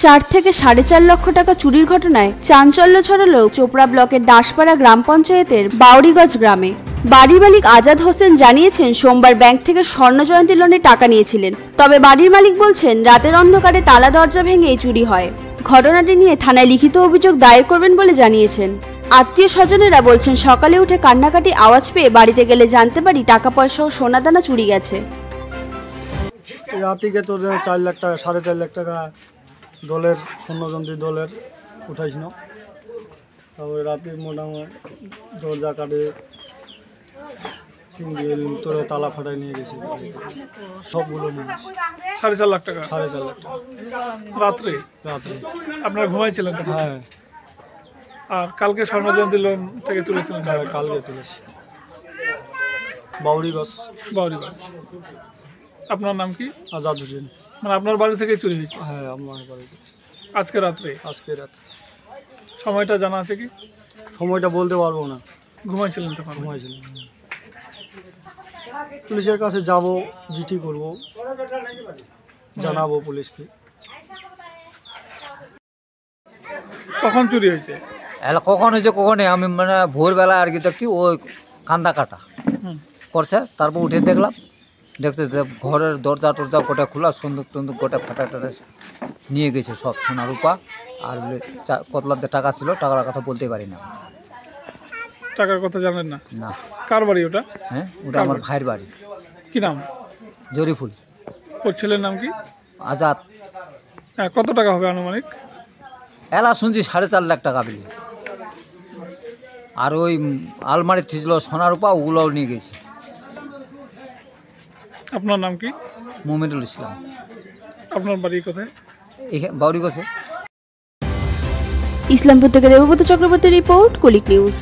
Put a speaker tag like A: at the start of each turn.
A: 4 থেকে 4.5 লক্ষ টাকা চুরির ঘটনায় চাঞ্চল্য ছড়ালো চোপড়া ব্লকের দাসপাড়া গ্রাম পঞ্চায়েতের বাউরিগঞ্জ গ্রামে। বাড়ির মালিক আজাদ হোসেন জানিয়েছেন সোমবার ব্যাংক থেকে স্বর্ণ জয়ন্তী লোনে টাকা নিয়েছিলেন। তবে বাড়ির মালিক বলছেন রাতের অন্ধকারে তালা দরজা ভেঙে চুরি হয়। ঘটনাটি নিয়ে থানায় লিখিত অভিযোগ দায়ের করবেন বলে জানিয়েছেন। আত্মীয় স্বজনেরা বলছেন সকালে উঠে কান্নাকাটি আওয়াজ পেয়ে বাড়িতে গেলে জানতে পারি টাকা পয়সা ও সোনাদানা চুরি গেছে।
B: রাতিকে তো 4 লাখ টাকা 4.5 লাখ টাকা দলের স্বর্ণজয়ন্তী দলের উঠাইছিল। তারপরে রাতে মোটামুটি দরজা কাটে তোরে তালা ফাটাই নিয়ে গেছে, সবগুলো নিয়ে গেছে।
C: 4.5 লাখ টাকা
B: 4.5 লাখ টাকা
C: রাত্রে
B: রাত্রে।
C: আপনারা ঘুমাইছিলেন তখন?
B: হ্যাঁ
C: আর কালকে স্বর্ণজয়ন্তী লোন থেকে তুলেছিলেন?
B: কালকে তুলেছি। বাউরিগঞ্জ।
C: বাউরিগঞ্জ। আপনার নাম কি?
B: আজাদ হোসেন।
C: মানে আপনার বাড়ি থেকেই চুরি হয়েছে?
B: হ্যাঁ আমার বাড়ি।
C: আজকে রাত্রে?
B: আজকে রাতে।
C: সময়টা জানা আছে কি?
B: সময়টা বলতে পারবো না।
C: ঘুমাইছিলেন তখন?
B: ঘুমাইছিলাম। পুলিশের কাছে যাব, জিটি করব, জানাবো পুলিশকে।
C: কখন চুরি হয়েছে?
D: কখন হয়েছে কখনই আমি মানে ভোরবেলা আর কি দেখছি ওই কান্দা কাটা করছে। তারপর উঠে দেখলাম, দেখতে ঘরের দরজা টরজা গোটা খোলা, সুন্দর টন্দুক গোটা ফাটা টাটা নিয়ে গেছে সব সোনা রূপা। আর কতলাতে টাকা ছিল, টাকার কথা বলতে পারি না।
C: টাকার কথা জানেন না?
D: না।
C: কার বাড়ি ওটা?
D: হ্যাঁ ওটা আমার ভাইয়ের বাড়ি।
C: কি নাম?
D: জরিফুল।
C: ওর ছেলের নাম কি?
D: আজাদ।
C: হ্যাঁ, কত টাকা হবে আনুমানিক?
D: এলা শুনছি 4.5 লাখ টাকা বিলি। আর ওই আলমারি ছিল সোনা রূপা, ওগুলোও নিয়ে গেছে।
C: আপনার নাম কি?
D: মোমিনুল ইসলাম।
C: আপনার বাড়ি কোথায়?
D: বাউরিগঞ্জে।
A: ইসলামপুর থেকে Debabrata Chakraborty report, colic news.